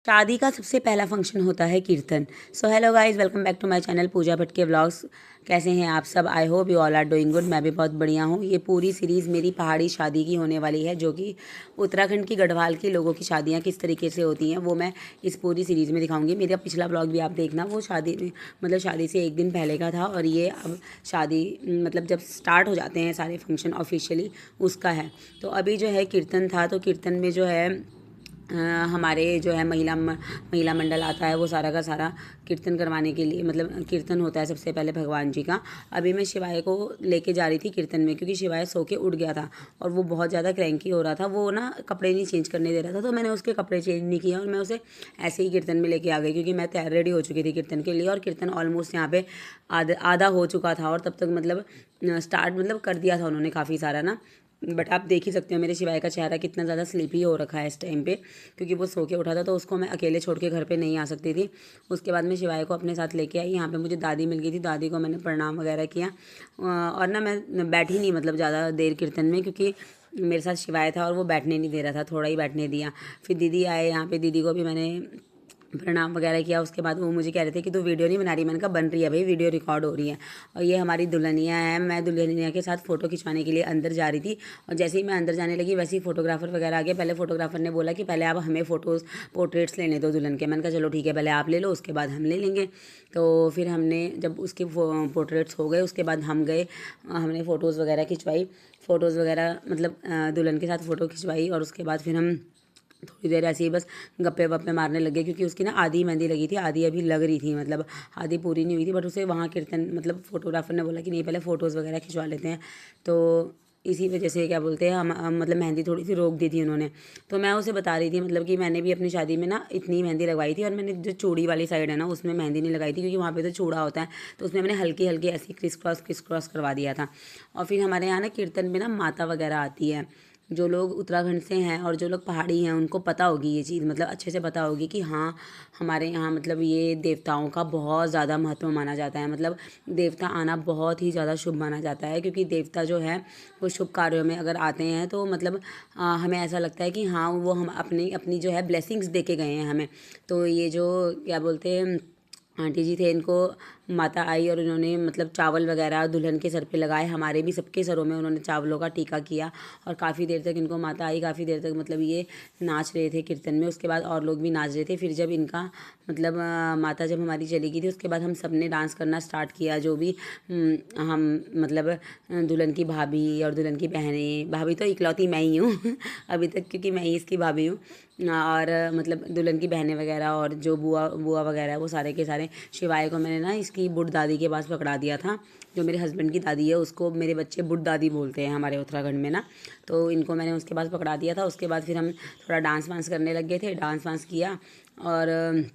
शादी का सबसे पहला फंक्शन होता है कीर्तन। So hello guys, welcome back to my channel Pooja Bhatt के व्लॉग्स। कैसे हैं आप सब? I hope you all are doing good. मैं भी बहुत बढ़िया हूँ। ये पूरी सीरीज़ मेरी पहाड़ी शादी की होने वाली है, जो कि उत्तराखंड की गढ़वाल के लोगों की शादियाँ किस तरीके से होती हैं वो मैं इस पूरी सीरीज़ में दिखाऊंगी। मेरा पिछला ब्लॉग भी आप देखना, वो शादी से एक दिन पहले का था, और ये अब शादी मतलब जब स्टार्ट हो जाते हैं सारे फंक्शन ऑफिशियली उसका है। तो अभी जो है कीर्तन था, तो कीर्तन में जो है हमारे जो है महिला मंडल आता है, वो सारा का सारा कीर्तन करवाने के लिए, मतलब कीर्तन होता है सबसे पहले भगवान जी का। अभी मैं शिवाय को लेके जा रही थी कीर्तन में, क्योंकि शिवाय सो के उठ गया था और वो बहुत ज़्यादा क्रैंकी हो रहा था। वो ना कपड़े नहीं चेंज करने दे रहा था, तो मैंने उसके कपड़े चेंज नहीं किए और मैं उसे ऐसे ही कीर्तन में लेके आ गई, क्योंकि मैं तैयार रेडी हो चुकी थी कीर्तन के लिए। और कीर्तन ऑलमोस्ट यहाँ पे आधा हो चुका था, और तब तक मतलब स्टार्ट मतलब कर दिया था उन्होंने काफ़ी सारा ना। बट आप देख ही सकते हो मेरे शिवाय का चेहरा कितना ज़्यादा स्लीपी हो रखा है इस टाइम पे, क्योंकि वो सो के उठा था, तो उसको मैं अकेले छोड़ के घर पे नहीं आ सकती थी। उसके बाद मैं शिवाय को अपने साथ लेके आई। यहाँ पे मुझे दादी मिल गई थी, दादी को मैंने प्रणाम वगैरह किया। और ना मैं बैठी नहीं मतलब ज़्यादा देर कीर्तन में, क्योंकि मेरे साथ शिवाय था और वो बैठने नहीं दे रहा था, थोड़ा ही बैठने दिया। फिर दीदी आए यहाँ पे, दीदी को भी मैंने प्रणाम वगैरह किया। उसके बाद वो मुझे कह रहे थे कि तू वीडियो नहीं बना रही। मैंने कहा बन रही है भाई, वीडियो रिकॉर्ड हो रही है। और ये हमारी दुल्हनिया है। मैं दुल्हनिया के साथ फ़ोटो खिंचवाने के लिए अंदर जा रही थी, और जैसे ही मैं अंदर जाने लगी वैसे ही फोटोग्राफर वगैरह आ गए। पहले फोटोग्राफर ने बोला कि पहले आप हमें फ़ोटोज़ पोर्ट्रेट्स लेने दो दुल्हन के। मैंने कहा चलो ठीक है, पहले आप ले लो, उसके बाद हम ले लेंगे। तो फिर हमने जब उसके पोर्ट्रेट्स हो गए, उसके बाद हम गए, हमने फ़ोटोज़ वगैरह खिंचवाई। फ़ोटोज़ वगैरह मतलब दुल्हन के साथ फ़ोटो खिंचवाई, और उसके बाद फिर हम थोड़ी देर ऐसे ही बस गप्पे वप्पे मारने लगे, क्योंकि उसकी ना आधी मेहंदी लगी थी, आधी अभी लग रही थी, मतलब आधी पूरी नहीं हुई थी। बट उसे वहाँ कीर्तन मतलब फोटोग्राफर ने बोला कि नहीं, पहले फ़ोटोज़ वगैरह खिंचवा लेते हैं। तो इसी वजह से क्या बोलते हैं हम मतलब मेहंदी थोड़ी सी रोक दी थी उन्होंने। तो मैं उसे बता रही थी मतलब कि मैंने भी अपनी शादी में ना इतनी मेहंदी लगवाई थी, और मैंने जो चूड़ी वाली साइड है ना उसमें मेहंदी नहीं लगाई थी, क्योंकि वहाँ पे तो चूड़ा होता है, तो उसमें मैंने हल्की हल्की ऐसी क्रिस क्रॉस करवा दिया था। और फिर हमारे यहाँ ना कीर्तन में ना माता वगैरह आती है। जो लोग उत्तराखंड से हैं और जो लोग पहाड़ी हैं उनको पता होगी ये चीज़, मतलब अच्छे से पता होगी कि हाँ, हमारे यहाँ मतलब ये देवताओं का बहुत ज़्यादा महत्व माना जाता है। मतलब देवता आना बहुत ही ज़्यादा शुभ माना जाता है, क्योंकि देवता जो है वो शुभ कार्यों में अगर आते हैं तो मतलब हमें ऐसा लगता है कि हाँ, वो हम अपनी अपनी जो है ब्लेसिंग्स दे के गए हैं हमें। तो ये जो क्या बोलते हैं आंटी जी थे, इनको माता आई और इन्होंने मतलब चावल वगैरह दुल्हन के सर पे लगाए। हमारे भी सबके सरों में उन्होंने चावलों का टीका किया, और काफ़ी देर तक इनको माता आई, काफ़ी देर तक मतलब ये नाच रहे थे कीर्तन में। उसके बाद और लोग भी नाच रहे थे। फिर जब इनका मतलब माता जब हमारी चली गई थी, उसके बाद हम सब ने डांस करना स्टार्ट किया। जो भी हम मतलब दुल्हन की भाभी और दुल्हन की बहनें, भाभी तो इकलौती मैं ही हूँ अभी तक, क्योंकि मैं ही इसकी भाभी हूँ। और मतलब दुल्हन की बहनें वगैरह और जो बुआ बुआ वगैरह है, वो सारे के सारे। शिवाय को मैंने ना इसकी बुढ़ दादी के पास पकड़ा दिया था। जो मेरे हस्बैंड की दादी है, उसको मेरे बच्चे बुढ़ दादी बोलते हैं हमारे उत्तराखंड में ना। तो इनको मैंने उसके पास पकड़ा दिया था। उसके बाद फिर हम थोड़ा डांस वांस करने लग गए थे, डांस वांस किया। और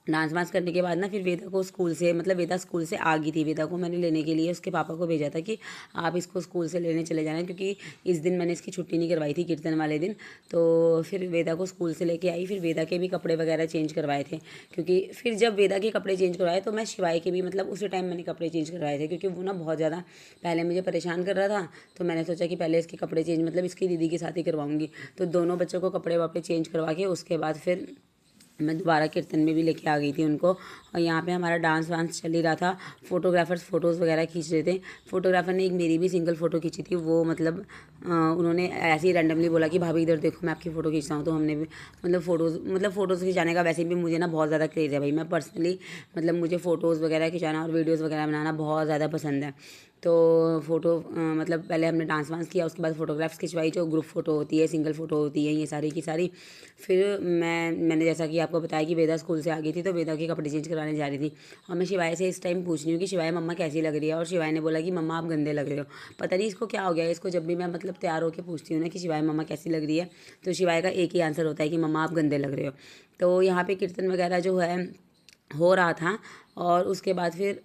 डांस वांस करने के बाद ना फिर वेदा को स्कूल से, मतलब वेदा स्कूल से आ गई थी। वेदा को मैंने लेने के लिए उसके पापा को भेजा था कि आप इसको स्कूल से लेने चले जाना, क्योंकि इस दिन मैंने इसकी छुट्टी नहीं करवाई थी कीर्तन वाले दिन। तो फिर वेदा को स्कूल से लेके आई। फिर वेदा के भी कपड़े वगैरह चेंज करवाए थे, क्योंकि फिर जब वेदा के कपड़े चेंज करवाए तो मैं शिवाय के भी मतलब उसी टाइम मैंने कपड़े चेंज करवाए थे, क्योंकि वो ना बहुत ज़्यादा पहले मुझे परेशान कर रहा था। तो मैंने सोचा कि पहले इसके कपड़े चेंज मतलब इसकी दीदी के साथ ही करवाऊंगी। तो दोनों बच्चों को कपड़े वपड़े चेंज करवा के उसके बाद फिर मैं दोबारा कीर्तन में भी लेके आ गई थी उनको। और यहाँ पे हमारा डांस वांस चल ही रहा था। फोटोग्राफर्स फ़ोटोज़ वगैरह खींच रहे थे। फोटोग्राफर ने एक मेरी भी सिंगल फ़ोटो खींची थी। वो मतलब उन्होंने ऐसे ही रैंडमली बोला कि भाभी इधर देखो, मैं आपकी फ़ोटो खींचता हूँ। तो हमने भी मतलब फ़ोटोज़ खिंचाने का वैसे भी मुझे ना बहुत ज़्यादा क्रेज़ है भाई। मैं पर्सनली मतलब मुझे फ़ोटोज़ वगैरह खिंचाना और वीडियोज़ वगैरह बनाना बहुत ज़्यादा पसंद है। तो फ़ोटो मतलब पहले हमने डांस वांस किया, उसके बाद फ़ोटोग्राफ्स खिंचवाई। जो ग्रुप फ़ोटो होती है, सिंगल फ़ोटो होती है, ये सारी की सारी। फिर मैंने जैसा कि आपको बताया कि वेदा स्कूल से आ गई थी, तो वेदा के कपड़े चेंज कराने जा रही थी। और मैं शिवाय से इस टाइम पूछ रही हूँ कि शिवाय मम्मा कैसी लग रही है, और शिवाय ने बोला कि मम्मा आप गंदे लग रहे हो। पता नहीं इसको क्या हो गया। इसको जब भी मैं मतलब तैयार होकर पूछती हूँ ना कि शिवाय मम्मा कैसी लग रही है, तो शिवाय का एक ही आंसर होता है कि मम्मा आप गंदे लग रहे हो। तो यहाँ पे कीर्तन वगैरह जो है हो रहा था, और उसके बाद फिर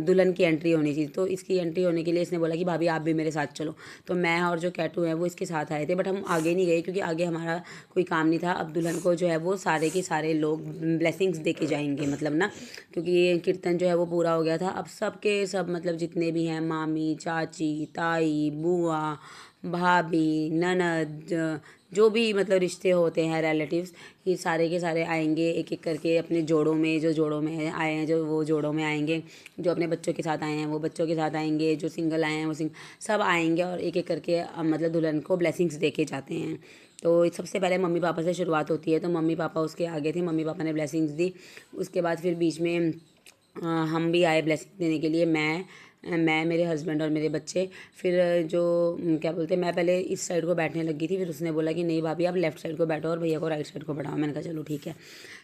दुल्हन की एंट्री होनी थी। तो इसकी एंट्री होने के लिए इसने बोला कि भाभी आप भी मेरे साथ चलो। तो मैं और जो कैटू है वो इसके साथ आए थे, बट हम आगे नहीं गए, क्योंकि आगे हमारा कोई काम नहीं था। अब दुल्हन को जो है वो सारे के सारे लोग ब्लेसिंग्स दे के जाएंगे, मतलब ना, क्योंकि ये कीर्तन जो है वो पूरा हो गया था। अब सब के सब मतलब जितने भी हैं, मामी, चाची, ताई, बुआ, भाभी, ननद, जो भी मतलब रिश्ते होते हैं, रिलेटिव्स, ये सारे के सारे आएंगे एक एक करके अपने जोड़ों में, जो जोड़ों में आए हैं जो वो जोड़ों में आएंगे, जो अपने बच्चों के साथ आए हैं वो बच्चों के साथ आएंगे, जो सिंगल आए हैं वो सब आएंगे और एक एक करके मतलब दुल्हन को ब्लेसिंग्स दे के जाते हैं। तो सबसे पहले मम्मी पापा से शुरुआत होती है, तो मम्मी पापा उसके आगे थे, मम्मी पापा ने ब्लेसिंग्स दी। उसके बाद फिर बीच में हम भी आए ब्लेसिंग देने के लिए। मैं मेरे हस्बैंड और मेरे बच्चे। फिर जो क्या बोलते हैं, मैं पहले इस साइड को बैठने लगी थी, फिर उसने बोला कि नहीं भाभी आप लेफ़्ट साइड को बैठो और भैया को राइट साइड को बैठाओ। मैंने कहा चलो ठीक है।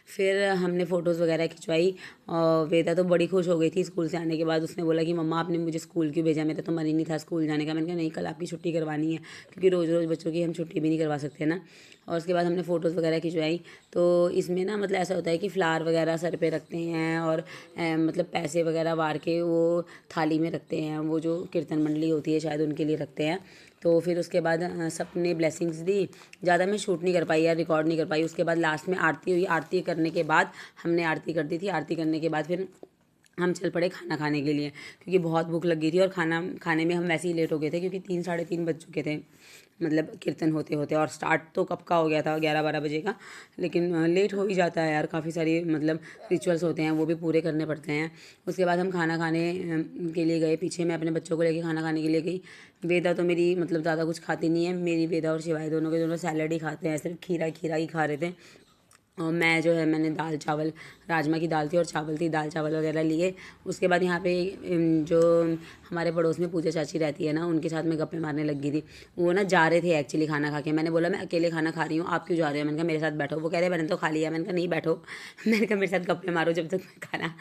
फिर हमने फ़ोटोज़ वगैरह खिंचवाई और वेदा तो बड़ी खुश हो गई थी स्कूल से आने के बाद। उसने बोला कि मम्मा आपने मुझे स्कूल क्यों भेजा, मेरा तो मन ही नहीं था स्कूल जाने का। मैंने कहा नहीं, कल आपकी छुट्टी करवानी है, क्योंकि रोज़ रोज़ बच्चों की हम छुट्टी भी नहीं करवा सकते ना। और उसके बाद हमने फ़ोटोज़ वगैरह खिंचवाई। तो इसमें ना मतलब ऐसा होता है कि फ्लावर वगैरह सर पे रखते हैं और मतलब पैसे वगैरह वार के वो थाली में रखते हैं, वो जो कीर्तन मंडली होती है शायद उनके लिए रखते हैं। तो फिर उसके बाद सबने ब्लेसिंग्स दी। ज़्यादा मैं शूट नहीं कर पाई या रिकॉर्ड नहीं कर पाई। उसके बाद लास्ट में आरती हुई। आरती करने के बाद हमने आरती कर दी थी। आरती करने के बाद फिर हम चल पड़े खाना खाने के लिए, क्योंकि बहुत भूख लग गई थी और खाना खाने में हम वैसे ही लेट हो गए थे, क्योंकि 3 साढ़े 3 बज चुके थे मतलब कीर्तन होते होते। और स्टार्ट तो कब का हो गया था, 11-12 बजे का, लेकिन लेट हो ही जाता है यार। काफ़ी सारी मतलब रिचुअल्स होते हैं, वो भी पूरे करने पड़ते हैं। उसके बाद हम खाना खाने के लिए गए। पीछे मैं अपने बच्चों को लेके खाना खाने के लिए गई। वेदा तो मेरी मतलब ज़्यादा कुछ खाती नहीं है। मेरी वेदा और शिवाय दोनों के दोनों सैलड ही खाते हैं, सिर्फ खीरा ही खा रहे थे। और मैं जो है मैंने दाल चावल, राजमा की दाल थी और चावल थी, दाल चावल वगैरह लिए। उसके बाद यहाँ पे जो हमारे पड़ोस में पूजा चाची रहती है ना, उनके साथ मैं गप्पे मारने लगी थी। वो ना जा रहे थे एक्चुअली खाना खा के। मैंने बोला मैं अकेले खाना खा रही हूँ, आप क्यों जा रहे हो? मैंने कहा मेरे साथ बैठो। वो कह रहे मैंने तो खा लिया। मैंने कहा नहीं बैठो। मैंने कहा मेरे साथ गप्पे मारो, जब तक मैं खाना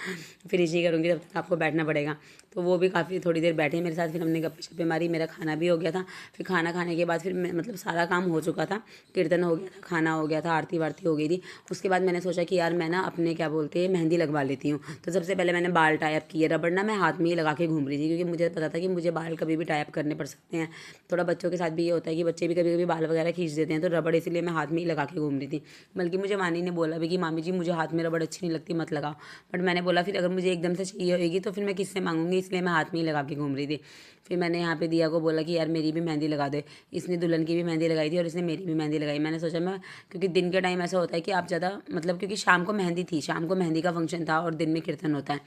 फिनिश नहीं करूँगी तब तक आपको बैठना पड़ेगा। तो वो भी काफ़ी थोड़ी देर बैठे मेरे साथ। फिर हमने गप्पे शप्पे मारी, मेरा खाना भी हो गया था। फिर खाना खाने के बाद फिर मतलब सारा काम हो चुका था, कीर्तन हो गया था, खाना हो गया था, आरती वारती हो गई थी। उसके बाद मैंने सोचा कि यार मैं ना अपने क्या बोलते हैं मेहंदी लगवा लेती हूँ। तो सबसे पहले मैंने बाल टाइप किए। रबड़ ना मैं हाथ में ही लगा के घूम रही थी, क्योंकि मुझे पता था कि मुझे बाल कभी भी टाइप करने पड़ सकते हैं। थोड़ा बच्चों के साथ भी ये होता है कि बच्चे भी कभी कभी बाल वगैरह खींच देते हैं, तो रबड़ इसीलिए मैं हाथ में ही लगा के घूम रही थी। बल्कि मुझे वानी ने बोला भी कि मामी जी मुझे हाथ में रबड़ अच्छी नहीं लगती, मत लगाओ। बट मैंने बोला फिर अगर मुझे एकदम से चाहिए होगी तो फिर मैं किससे मांगूंगी, इसलिए मैं हाथ में ही लगा के घूम रही थी। फिर मैंने यहाँ पे दिया को बोला कि यार मेरी भी मेहंदी लगा दे। इसने दुल्हन की भी मेहंदी लगाई थी और इसने मेरी भी मेहंदी लगाई। मैंने सोचा मैं, क्योंकि दिन के टाइम ऐसा होता है कि आप ज़्यादा मतलब, क्योंकि शाम को मेहंदी थी, शाम को मेहंदी का फंक्शन था और दिन में कीर्तन होता है।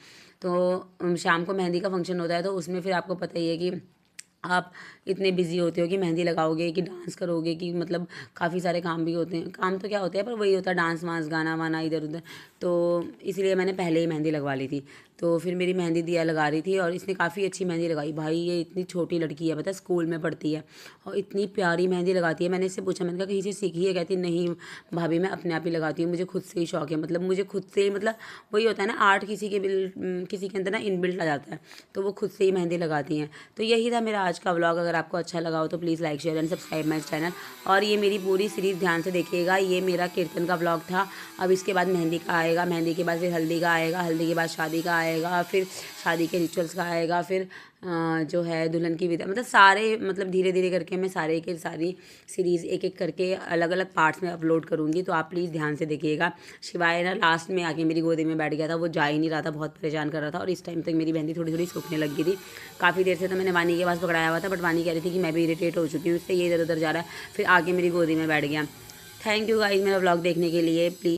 तो शाम को मेहंदी का फंक्शन होता है, तो उसमें फिर आपको पता ही है कि आप इतने बिजी होते हो कि मेहंदी लगाओगे कि डांस करोगे, कि मतलब काफ़ी सारे काम भी होते हैं। काम तो क्या होते हैं, पर वही होता है डांस वांस, गाना वाना इधर उधर। तो इसलिए मैंने पहले ही मेहंदी लगवा ली थी। तो फिर मेरी मेहंदी दिया लगा रही थी और इसने काफ़ी अच्छी मेहंदी लगाई। भाई ये इतनी छोटी लड़की है, पता है स्कूल में पढ़ती है और इतनी प्यारी मेहंदी लगाती है। मैंने इससे पूछा, मैंने कहा कहीं से सीखी है? कहती नहीं भाभी मैं अपने आप ही लगाती हूँ, मुझे खुद से ही शौक है। मतलब मुझे खुद से ही, मतलब वही होता है ना आर्ट किसी के अंदर ना इनबिल्ट आ जाता है, तो वो खुद से ही मेहंदी लगाती हैं। तो यही था मेरा आज का व्लॉग। अगर आपको अच्छा लगा हो तो please like share and subscribe my channel. और ये मेरी पूरी सीरीज़ ध्यान से देखिएगा। ये मेरा कीर्तन का व्लॉग था। अब इसके बाद मेहंदी का आएगा, मेहंदी के बाद फिर हल्दी का आएगा, हल्दी के बाद शादी का आएगा, फिर शादी के रिचुअल्स का आएगा, फिर जो है दुल्हन की विदा, मतलब सारे, मतलब धीरे धीरे करके मैं सारे के सारी सीरीज़ एक एक करके अलग अलग पार्ट्स में अपलोड करूँगी। तो आप प्लीज़ ध्यान से देखिएगा। शिवाय ना लास्ट में आके मेरी गोदी में बैठ गया था, वो जा ही नहीं रहा था, बहुत परेशान कर रहा था। और इस टाइम तक मेरी मेहंदी थोड़ी थोड़ी सूखने लग गई थी। काफ़ी देर से तो मैंने वानी के पास पकड़ाया हुआ था, बट वानी कह रही थी कि मैं भी इरिटेट हो चुकी हूँ उससे, ये इधर उधर जा रहा है। फिर आके मेरी गोदी में बैठ गया। थैंक यू गाइज मेरा व्लॉग देखने के लिए। प्लीज़